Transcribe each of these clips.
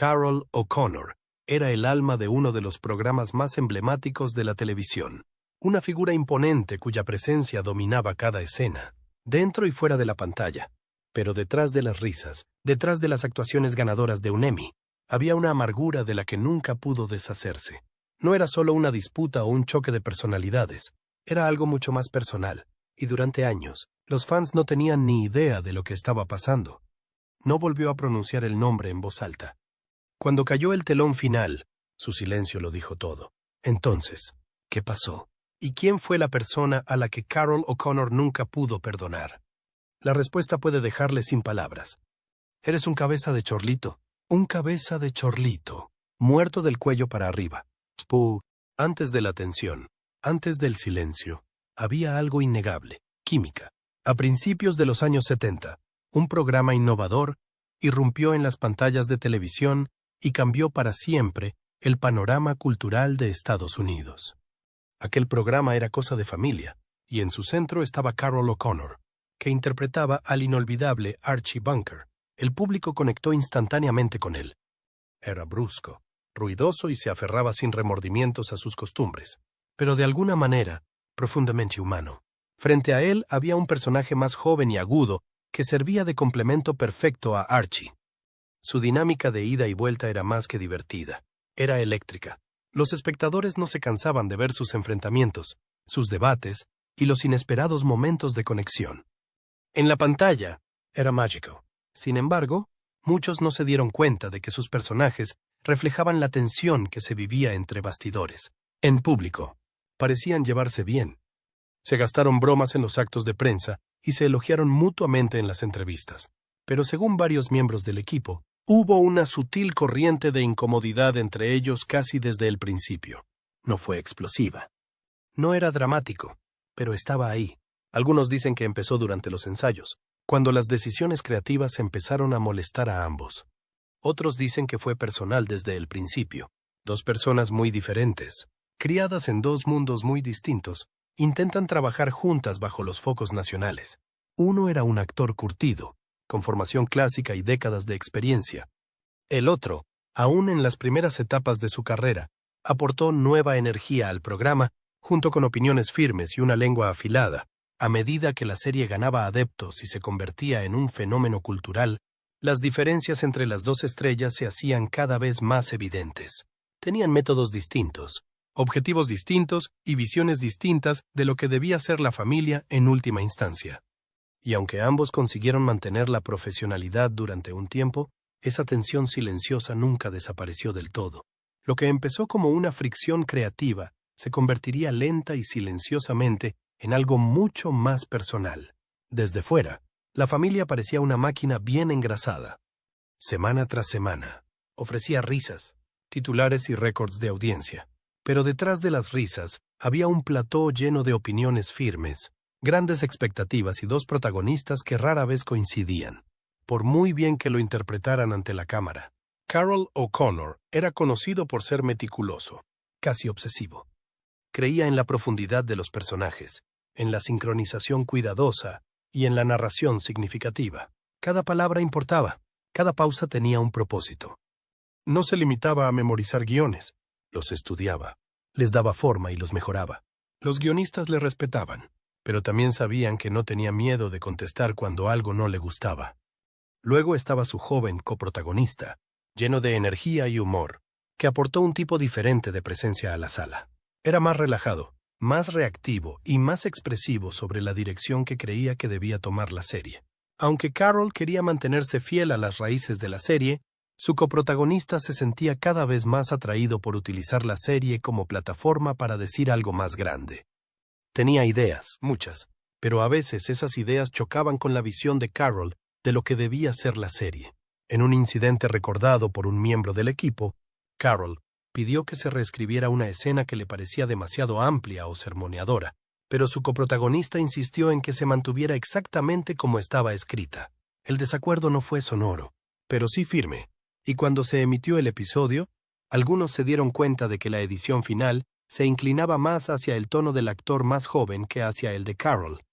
Carroll O'Connor era el alma de uno de los programas más emblemáticos de la televisión. Una figura imponente cuya presencia dominaba cada escena, dentro y fuera de la pantalla. Pero detrás de las risas, detrás de las actuaciones ganadoras de un Emmy, había una amargura de la que nunca pudo deshacerse. No era solo una disputa o un choque de personalidades, era algo mucho más personal, y durante años, los fans no tenían ni idea de lo que estaba pasando. No volvió a pronunciar el nombre en voz alta. Cuando cayó el telón final, su silencio lo dijo todo. Entonces, ¿qué pasó? ¿Y quién fue la persona a la que Carroll O'Connor nunca pudo perdonar? La respuesta puede dejarle sin palabras. Eres un cabeza de chorlito. Un cabeza de chorlito, muerto del cuello para arriba. Antes de la tensión, antes del silencio, había algo innegable, química. A principios de los años 70, un programa innovador irrumpió en las pantallas de televisión y cambió para siempre el panorama cultural de Estados Unidos. Aquel programa era cosa de familia, y en su centro estaba Carroll O'Connor, que interpretaba al inolvidable Archie Bunker. El público conectó instantáneamente con él. Era brusco, ruidoso y se aferraba sin remordimientos a sus costumbres, pero de alguna manera, profundamente humano. Frente a él había un personaje más joven y agudo que servía de complemento perfecto a Archie. Su dinámica de ida y vuelta era más que divertida. Era eléctrica. Los espectadores no se cansaban de ver sus enfrentamientos, sus debates y los inesperados momentos de conexión. En la pantalla, era mágico. Sin embargo, muchos no se dieron cuenta de que sus personajes reflejaban la tensión que se vivía entre bastidores. En público, parecían llevarse bien. Se gastaron bromas en los actos de prensa y se elogiaron mutuamente en las entrevistas. Pero según varios miembros del equipo, hubo una sutil corriente de incomodidad entre ellos casi desde el principio. No fue explosiva. No era dramático, pero estaba ahí. Algunos dicen que empezó durante los ensayos, cuando las decisiones creativas empezaron a molestar a ambos. Otros dicen que fue personal desde el principio. Dos personas muy diferentes, criadas en dos mundos muy distintos, intentan trabajar juntas bajo los focos nacionales. Uno era un actor curtido, con formación clásica y décadas de experiencia. El otro, aún en las primeras etapas de su carrera, aportó nueva energía al programa, junto con opiniones firmes y una lengua afilada. A medida que la serie ganaba adeptos y se convertía en un fenómeno cultural, las diferencias entre las dos estrellas se hacían cada vez más evidentes. Tenían métodos distintos, objetivos distintos y visiones distintas de lo que debía ser la familia en última instancia. Y aunque ambos consiguieron mantener la profesionalidad durante un tiempo, esa tensión silenciosa nunca desapareció del todo. Lo que empezó como una fricción creativa se convertiría lenta y silenciosamente en algo mucho más personal. Desde fuera, la familia parecía una máquina bien engrasada. Semana tras semana, ofrecía risas, titulares y récords de audiencia. Pero detrás de las risas había un plató lleno de opiniones firmes, grandes expectativas y dos protagonistas que rara vez coincidían, por muy bien que lo interpretaran ante la cámara. Carroll O'Connor era conocido por ser meticuloso, casi obsesivo. Creía en la profundidad de los personajes, en la sincronización cuidadosa y en la narración significativa. Cada palabra importaba, cada pausa tenía un propósito. No se limitaba a memorizar guiones, los estudiaba, les daba forma y los mejoraba. Los guionistas le respetaban, pero también sabían que no tenía miedo de contestar cuando algo no le gustaba. Luego estaba su joven coprotagonista, lleno de energía y humor, que aportó un tipo diferente de presencia a la sala. Era más relajado, más reactivo y más expresivo sobre la dirección que creía que debía tomar la serie. Aunque Carroll quería mantenerse fiel a las raíces de la serie, su coprotagonista se sentía cada vez más atraído por utilizar la serie como plataforma para decir algo más grande. Tenía ideas, muchas, pero a veces esas ideas chocaban con la visión de Carroll de lo que debía ser la serie. En un incidente recordado por un miembro del equipo, Carroll pidió que se reescribiera una escena que le parecía demasiado amplia o sermoneadora, pero su coprotagonista insistió en que se mantuviera exactamente como estaba escrita. El desacuerdo no fue sonoro, pero sí firme, y cuando se emitió el episodio, algunos se dieron cuenta de que la edición final se inclinaba más hacia el tono del actor más joven que hacia el de Carroll.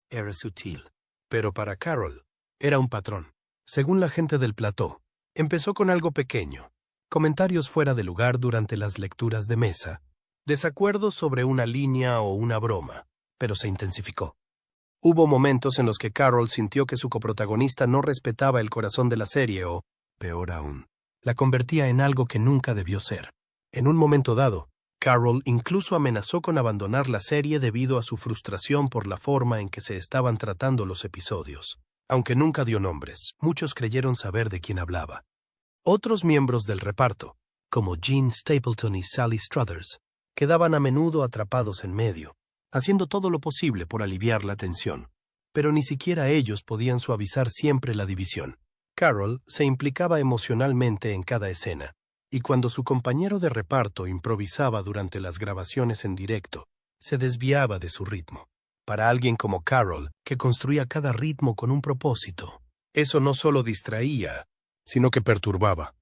Era sutil, pero para Carroll era un patrón. Según la gente del plató, Empezó con algo pequeño, comentarios fuera de lugar durante las lecturas de mesa, desacuerdos sobre una línea o una broma, pero se intensificó. Hubo momentos en los que Carol sintió que su coprotagonista no respetaba el corazón de la serie o, peor aún, la convertía en algo que nunca debió ser. En un momento dado, Carol incluso amenazó con abandonar la serie debido a su frustración por la forma en que se estaban tratando los episodios. Aunque nunca dio nombres, muchos creyeron saber de quién hablaba. Otros miembros del reparto, como Gene Stapleton y Sally Struthers, quedaban a menudo atrapados en medio, haciendo todo lo posible por aliviar la tensión. Pero ni siquiera ellos podían suavizar siempre la división. Carol se implicaba emocionalmente en cada escena, y cuando su compañero de reparto improvisaba durante las grabaciones en directo, se desviaba de su ritmo. Para alguien como Carol, que construía cada ritmo con un propósito, eso no solo distraía, sino que perturbaba.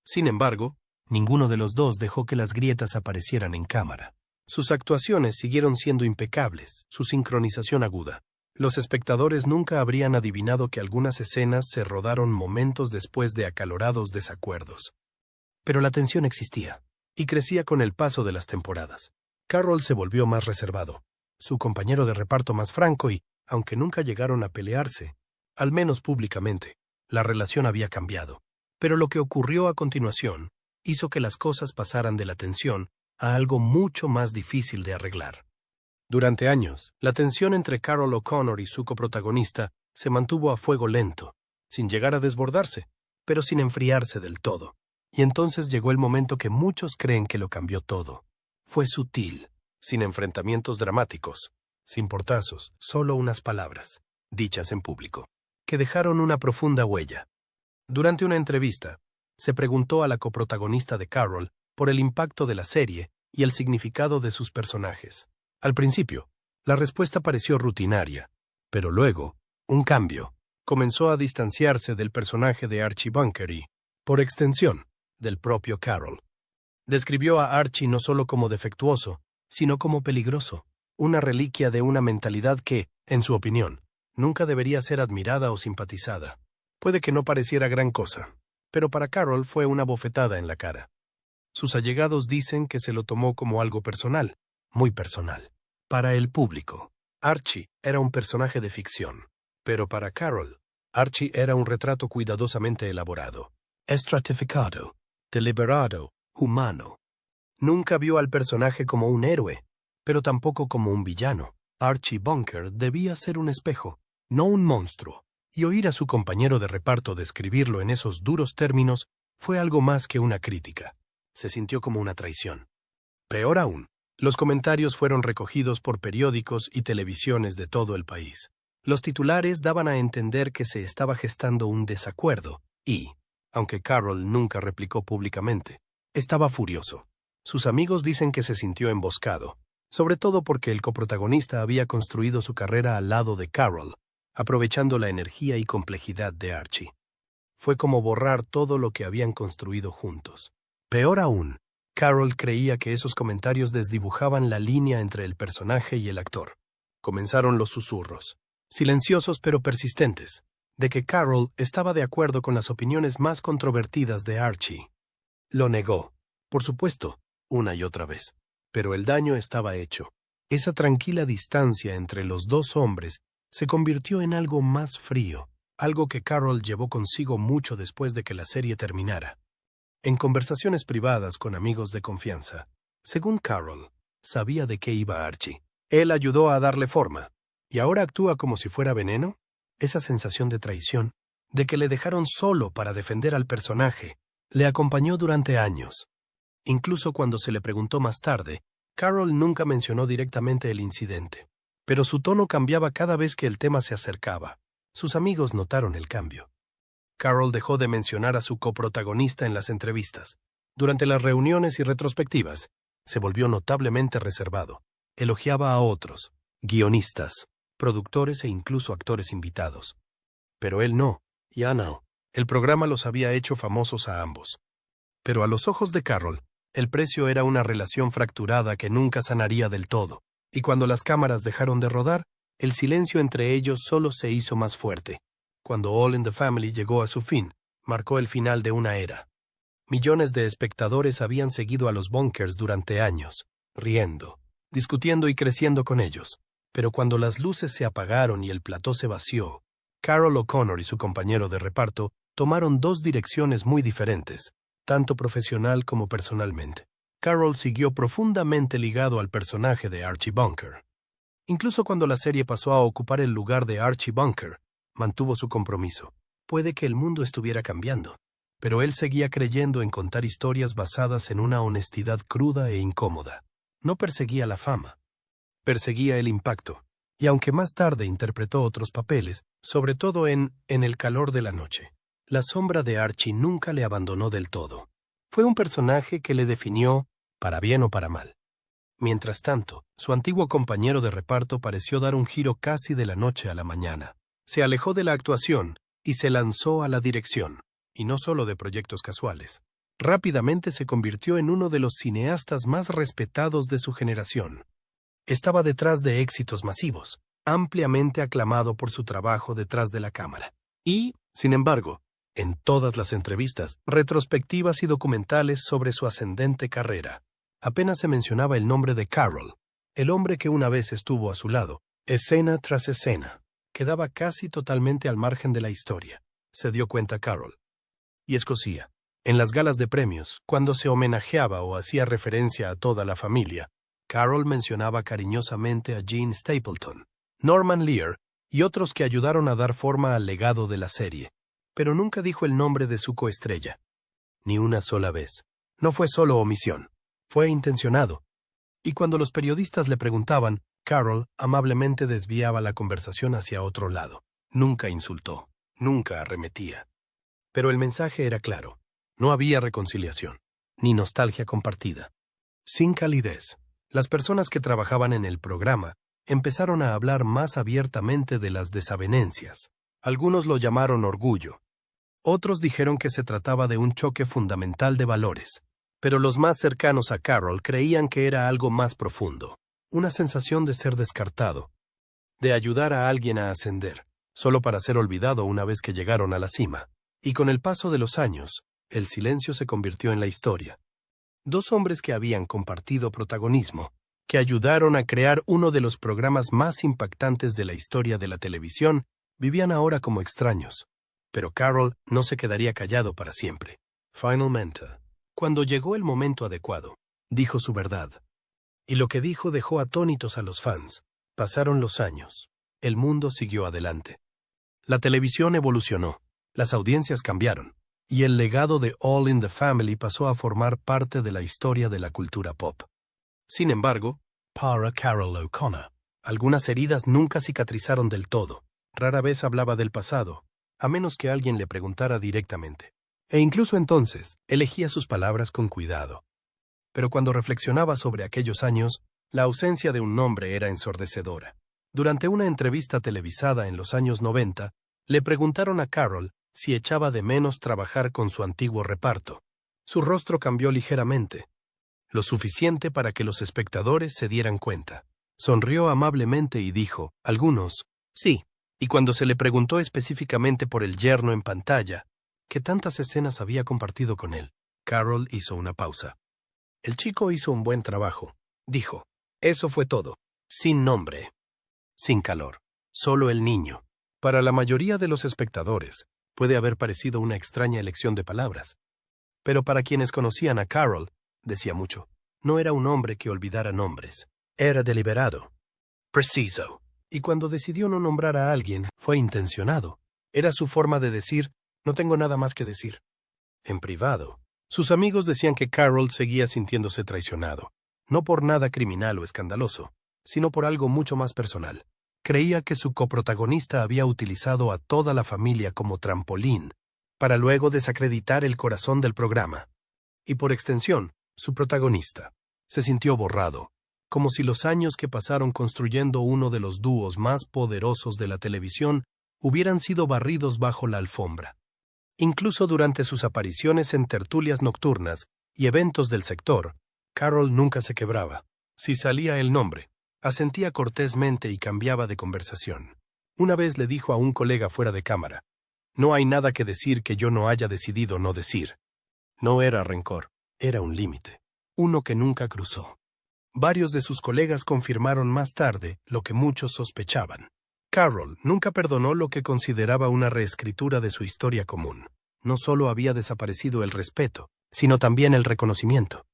Sin embargo, ninguno de los dos dejó que las grietas aparecieran en cámara. Sus actuaciones siguieron siendo impecables, su sincronización aguda. Los espectadores nunca habrían adivinado que algunas escenas se rodaron momentos después de acalorados desacuerdos. Pero la tensión existía, y crecía con el paso de las temporadas. Carol se volvió más reservado, su compañero de reparto más franco y, aunque nunca llegaron a pelearse, al menos públicamente, la relación había cambiado. Pero lo que ocurrió a continuación hizo que las cosas pasaran de la tensión a algo mucho más difícil de arreglar. Durante años, la tensión entre Carol O'Connor y su coprotagonista se mantuvo a fuego lento, sin llegar a desbordarse, pero sin enfriarse del todo. Y entonces llegó el momento que muchos creen que lo cambió todo. Fue sutil, sin enfrentamientos dramáticos, sin portazos, solo unas palabras, dichas en público, que dejaron una profunda huella. Durante una entrevista, se preguntó a la coprotagonista de Carol por el impacto de la serie y el significado de sus personajes. Al principio, la respuesta pareció rutinaria, pero luego, un cambio. Comenzó a distanciarse del personaje de Archie Bunker y, por extensión, del propio Carol. Describió a Archie no solo como defectuoso, sino como peligroso, una reliquia de una mentalidad que, en su opinión, nunca debería ser admirada o simpatizada. Puede que no pareciera gran cosa, pero para Carol fue una bofetada en la cara. Sus allegados dicen que se lo tomó como algo personal, muy personal. Para el público, Archie era un personaje de ficción, pero para Carol, Archie era un retrato cuidadosamente elaborado, estratificado, deliberado, humano. Nunca vio al personaje como un héroe, pero tampoco como un villano. Archie Bunker debía ser un espejo, no un monstruo, y oír a su compañero de reparto describirlo en esos duros términos fue algo más que una crítica. Se sintió como una traición. Peor aún, los comentarios fueron recogidos por periódicos y televisiones de todo el país. Los titulares daban a entender que se estaba gestando un desacuerdo y, aunque Carol nunca replicó públicamente, estaba furioso. Sus amigos dicen que se sintió emboscado, sobre todo porque el coprotagonista había construido su carrera al lado de Carol, aprovechando la energía y complejidad de Archie. Fue como borrar todo lo que habían construido juntos. Peor aún, Carol creía que esos comentarios desdibujaban la línea entre el personaje y el actor. Comenzaron los susurros, silenciosos pero persistentes, de que Carol estaba de acuerdo con las opiniones más controvertidas de Archie. Lo negó, por supuesto, una y otra vez, pero el daño estaba hecho. Esa tranquila distancia entre los dos hombres se convirtió en algo más frío, algo que Carol llevó consigo mucho después de que la serie terminara. En conversaciones privadas con amigos de confianza, según Carol, sabía de qué iba Archie. Él ayudó a darle forma, y ahora actúa como si fuera veneno. Esa sensación de traición, de que le dejaron solo para defender al personaje, le acompañó durante años. Incluso cuando se le preguntó más tarde, Carol nunca mencionó directamente el incidente, pero su tono cambiaba cada vez que el tema se acercaba. Sus amigos notaron el cambio. Carol dejó de mencionar a su coprotagonista en las entrevistas. Durante las reuniones y retrospectivas, se volvió notablemente reservado. Elogiaba a otros, guionistas, productores e incluso actores invitados. Pero él no, ya no. El programa los había hecho famosos a ambos. Pero a los ojos de Carol, el precio era una relación fracturada que nunca sanaría del todo, y cuando las cámaras dejaron de rodar, el silencio entre ellos solo se hizo más fuerte. Cuando All in the Family llegó a su fin, Marcó el final de una era. Millones de espectadores habían seguido a los Bunkers durante años, riendo, discutiendo y creciendo con ellos. Pero cuando las luces se apagaron y el plató se vació, Carroll O'Connor y su compañero de reparto tomaron dos direcciones muy diferentes, tanto profesional como personalmente. Carroll siguió profundamente ligado al personaje de Archie Bunker. Incluso cuando la serie pasó a ocupar el lugar de Archie Bunker, mantuvo su compromiso. Puede que el mundo estuviera cambiando, pero él seguía creyendo en contar historias basadas en una honestidad cruda e incómoda. No perseguía la fama, perseguía el impacto, y aunque más tarde interpretó otros papeles, sobre todo en El calor de la noche, la sombra de Archie nunca le abandonó del todo. Fue un personaje que le definió, para bien o para mal. Mientras tanto, su antiguo compañero de reparto pareció dar un giro casi de la noche a la mañana. Se alejó de la actuación y se lanzó a la dirección, y no solo de proyectos casuales. Rápidamente se convirtió en uno de los cineastas más respetados de su generación. Estaba detrás de éxitos masivos, ampliamente aclamado por su trabajo detrás de la cámara. Y, sin embargo, en todas las entrevistas, retrospectivas y documentales sobre su ascendente carrera, apenas se mencionaba el nombre de Carroll, el hombre que una vez estuvo a su lado, escena tras escena. Quedaba casi totalmente al margen de la historia, se dio cuenta Carroll. Y escocía. En las galas de premios, cuando se homenajeaba o hacía referencia a toda la familia, Carroll mencionaba cariñosamente a Gene Stapleton, Norman Lear y otros que ayudaron a dar forma al legado de la serie, pero nunca dijo el nombre de su coestrella. Ni una sola vez. No fue solo omisión, fue intencionado. Y cuando los periodistas le preguntaban, Carroll amablemente desviaba la conversación hacia otro lado. Nunca insultó, nunca arremetía. Pero el mensaje era claro. No había reconciliación, ni nostalgia compartida. Sin calidez, las personas que trabajaban en el programa empezaron a hablar más abiertamente de las desavenencias. Algunos lo llamaron orgullo. Otros dijeron que se trataba de un choque fundamental de valores. Pero los más cercanos a Carroll creían que era algo más profundo. Una sensación de ser descartado, de ayudar a alguien a ascender, solo para ser olvidado una vez que llegaron a la cima. Y con el paso de los años, el silencio se convirtió en la historia. Dos hombres que habían compartido protagonismo, que ayudaron a crear uno de los programas más impactantes de la historia de la televisión, vivían ahora como extraños. Pero Carroll no se quedaría callado para siempre. Finalmente, cuando llegó el momento adecuado, dijo su verdad. Y lo que dijo dejó atónitos a los fans. Pasaron los años. El mundo siguió adelante. La televisión evolucionó. Las audiencias cambiaron. Y el legado de All in the Family pasó a formar parte de la historia de la cultura pop. Sin embargo, para Carroll O'Connor, algunas heridas nunca cicatrizaron del todo. Rara vez hablaba del pasado, a menos que alguien le preguntara directamente. E incluso entonces, elegía sus palabras con cuidado. Pero cuando reflexionaba sobre aquellos años, la ausencia de un nombre era ensordecedora. Durante una entrevista televisada en los años 90, le preguntaron a Carroll si echaba de menos trabajar con su antiguo reparto. Su rostro cambió ligeramente, lo suficiente para que los espectadores se dieran cuenta. Sonrió amablemente y dijo, algunos, sí. Y cuando se le preguntó específicamente por el yerno en pantalla, ¿qué tantas escenas había compartido con él? Carroll hizo una pausa. El chico hizo un buen trabajo, dijo. Eso fue todo. Sin nombre. Sin calor. Solo el niño. Para la mayoría de los espectadores, puede haber parecido una extraña elección de palabras. Pero para quienes conocían a Carroll, decía mucho. No era un hombre que olvidara nombres. Era deliberado. Preciso. Y cuando decidió no nombrar a alguien, fue intencionado. Era su forma de decir, no tengo nada más que decir. En privado, sus amigos decían que Carroll seguía sintiéndose traicionado. No por nada criminal o escandaloso, sino por algo mucho más personal. Creía que su coprotagonista había utilizado a toda la familia como trampolín, para luego desacreditar el corazón del programa. Y por extensión, su protagonista. Se sintió borrado, como si los años que pasaron construyendo uno de los dúos más poderosos de la televisión hubieran sido barridos bajo la alfombra. Incluso durante sus apariciones en tertulias nocturnas y eventos del sector, Carroll nunca se quebraba. Si salía el nombre, asentía cortésmente y cambiaba de conversación. Una vez le dijo a un colega fuera de cámara, No hay nada que decir que yo no haya decidido no decir. No era rencor, era un límite. Uno que nunca cruzó. Varios de sus colegas confirmaron más tarde lo que muchos sospechaban. Carroll nunca perdonó lo que consideraba una reescritura de su historia común. No solo había desaparecido el respeto, sino también el reconocimiento.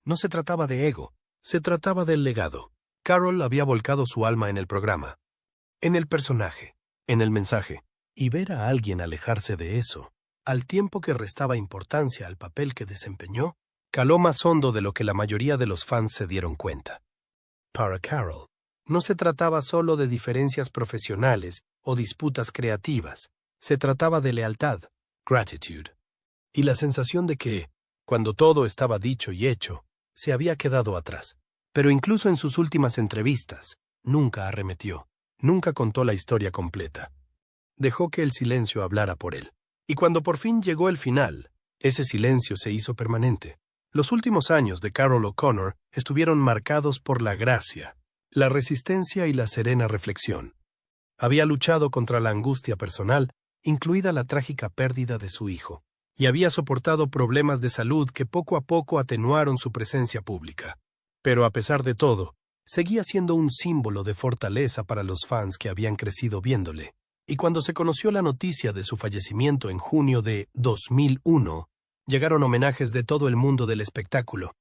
No se trataba de ego, se trataba del legado. Carroll había volcado su alma en el programa, en el personaje, en el mensaje, y ver a alguien alejarse de eso, al tiempo que restaba importancia al papel que desempeñó, caló más hondo de lo que la mayoría de los fans se dieron cuenta. Para Carroll, no se trataba solo de diferencias profesionales o disputas creativas, se trataba de lealtad, gratitude, y la sensación de que, cuando todo estaba dicho y hecho, se había quedado atrás. Pero incluso en sus últimas entrevistas, nunca arremetió, nunca contó la historia completa. Dejó que el silencio hablara por él. Y cuando por fin llegó el final, ese silencio se hizo permanente. Los últimos años de Carroll O'Connor estuvieron marcados por la gracia, la resistencia y la serena reflexión. Había luchado contra la angustia personal, incluida la trágica pérdida de su hijo, y había soportado problemas de salud que poco a poco atenuaron su presencia pública. Pero a pesar de todo, seguía siendo un símbolo de fortaleza para los fans que habían crecido viéndole. Y cuando se conoció la noticia de su fallecimiento en junio de 2001, llegaron homenajes de todo el mundo del espectáculo.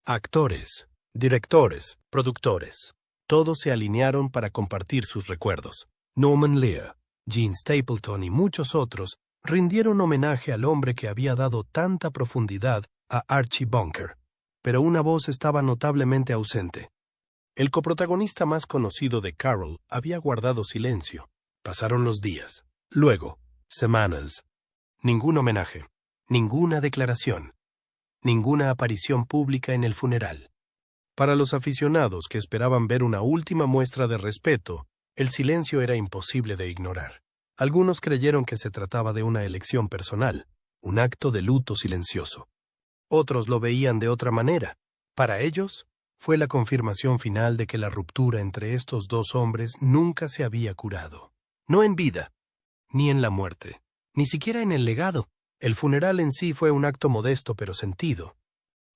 Actores, directores, productores, todos se alinearon para compartir sus recuerdos. Norman Lear, Gene Stapleton y muchos otros rindieron homenaje al hombre que había dado tanta profundidad a Archie Bunker. Pero una voz estaba notablemente ausente. El coprotagonista más conocido de Carroll había guardado silencio. Pasaron los días, luego, semanas. Ningún homenaje, ninguna declaración, ninguna aparición pública en el funeral. Para los aficionados que esperaban ver una última muestra de respeto, el silencio era imposible de ignorar. Algunos creyeron que se trataba de una elección personal, un acto de luto silencioso. Otros lo veían de otra manera. Para ellos, fue la confirmación final de que la ruptura entre estos dos hombres nunca se había curado. No en vida, ni en la muerte, ni siquiera en el legado. El funeral en sí fue un acto modesto pero sentido.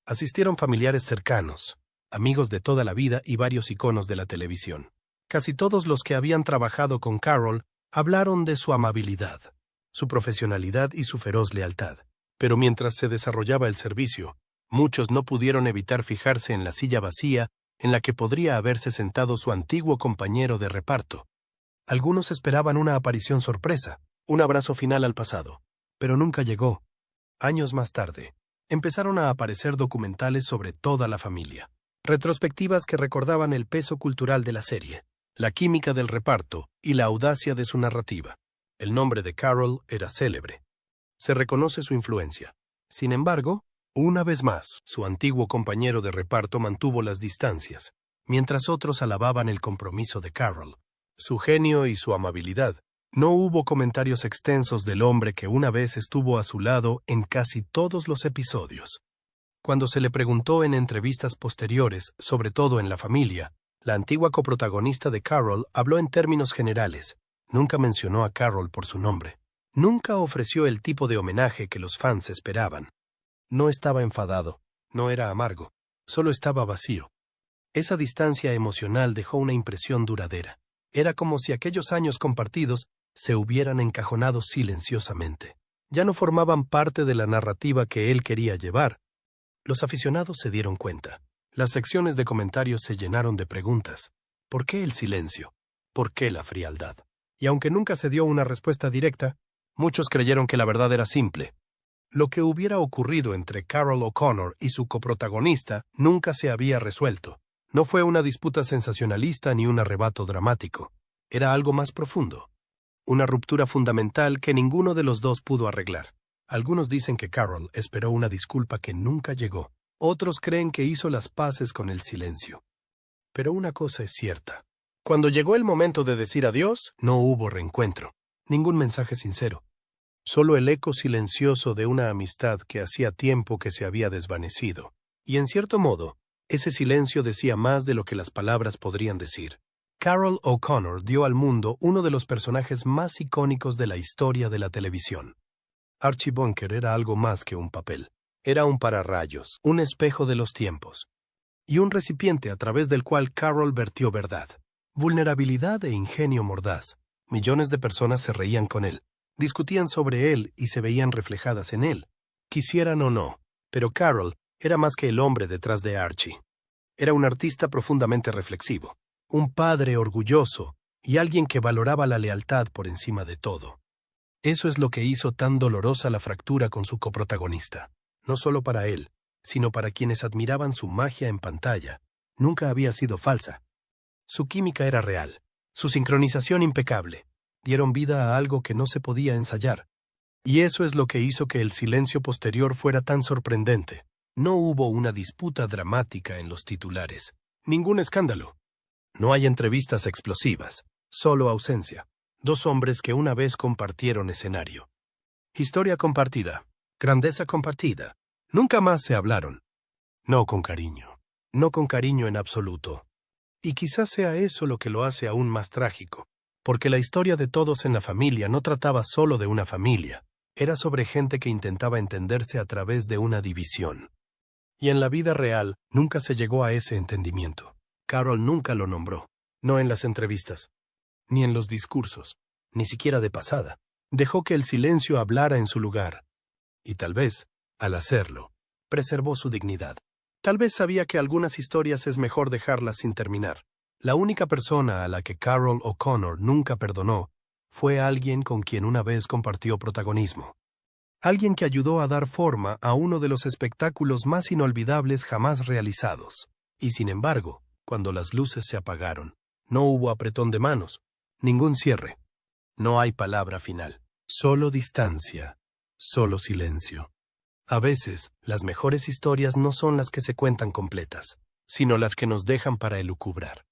Asistieron familiares cercanos, amigos de toda la vida y varios iconos de la televisión. Casi todos los que habían trabajado con Carroll hablaron de su amabilidad, su profesionalidad y su feroz lealtad. Pero mientras se desarrollaba el servicio, muchos no pudieron evitar fijarse en la silla vacía en la que podría haberse sentado su antiguo compañero de reparto. Algunos esperaban una aparición sorpresa, un abrazo final al pasado, pero nunca llegó. Años más tarde, empezaron a aparecer documentales sobre toda la familia, retrospectivas que recordaban el peso cultural de la serie, la química del reparto y la audacia de su narrativa. El nombre de Carroll era célebre. Se reconoce su influencia. Sin embargo, una vez más, su antiguo compañero de reparto mantuvo las distancias, mientras otros alababan el compromiso de Carroll, su genio y su amabilidad. No hubo comentarios extensos del hombre que una vez estuvo a su lado en casi todos los episodios. Cuando se le preguntó en entrevistas posteriores, sobre todo en La Familia, la antigua coprotagonista de Carroll habló en términos generales. Nunca mencionó a Carroll por su nombre. Nunca ofreció el tipo de homenaje que los fans esperaban. No estaba enfadado, no era amargo, solo estaba vacío. Esa distancia emocional dejó una impresión duradera. Era como si aquellos años compartidos se hubieran encajonado silenciosamente. Ya no formaban parte de la narrativa que él quería llevar. Los aficionados se dieron cuenta. Las secciones de comentarios se llenaron de preguntas. ¿Por qué el silencio? ¿Por qué la frialdad? Y aunque nunca se dio una respuesta directa, muchos creyeron que la verdad era simple. Lo que hubiera ocurrido entre Carroll O'Connor y su coprotagonista nunca se había resuelto. No fue una disputa sensacionalista ni un arrebato dramático. Era algo más profundo. Una ruptura fundamental que ninguno de los dos pudo arreglar. Algunos dicen que Carroll esperó una disculpa que nunca llegó. Otros creen que hizo las paces con el silencio. Pero una cosa es cierta. Cuando llegó el momento de decir adiós, no hubo reencuentro. Ningún mensaje sincero. Solo el eco silencioso de una amistad que hacía tiempo que se había desvanecido. Y en cierto modo, ese silencio decía más de lo que las palabras podrían decir. Carroll O'Connor dio al mundo uno de los personajes más icónicos de la historia de la televisión. Archie Bunker era algo más que un papel. Era un pararrayos, un espejo de los tiempos, y un recipiente a través del cual Carroll vertió verdad, vulnerabilidad e ingenio mordaz. Millones de personas se reían con él, discutían sobre él y se veían reflejadas en él, quisieran o no, pero Carroll era más que el hombre detrás de Archie. Era un artista profundamente reflexivo, un padre orgulloso y alguien que valoraba la lealtad por encima de todo. Eso es lo que hizo tan dolorosa la fractura con su coprotagonista. No solo para él, sino para quienes admiraban su magia en pantalla. Nunca había sido falsa. Su química era real, su sincronización impecable. Dieron vida a algo que no se podía ensayar. Y eso es lo que hizo que el silencio posterior fuera tan sorprendente. No hubo una disputa dramática en los titulares. Ningún escándalo. No hay entrevistas explosivas, solo ausencia. Dos hombres que una vez compartieron escenario. Historia compartida, grandeza compartida. Nunca más se hablaron. No con cariño. No con cariño en absoluto. Y quizás sea eso lo que lo hace aún más trágico, porque la historia de todos en la familia no trataba solo de una familia. Era sobre gente que intentaba entenderse a través de una división. Y en la vida real nunca se llegó a ese entendimiento. Carroll nunca lo nombró, no en las entrevistas, ni en los discursos, ni siquiera de pasada. Dejó que el silencio hablara en su lugar. Y tal vez, al hacerlo, preservó su dignidad. Tal vez sabía que algunas historias es mejor dejarlas sin terminar. La única persona a la que Carroll O'Connor nunca perdonó fue alguien con quien una vez compartió protagonismo. Alguien que ayudó a dar forma a uno de los espectáculos más inolvidables jamás realizados. Y sin embargo, cuando las luces se apagaron, no hubo apretón de manos, ningún cierre. No hay palabra final. Solo distancia, solo silencio. A veces, las mejores historias no son las que se cuentan completas, sino las que nos dejan para elucubrar.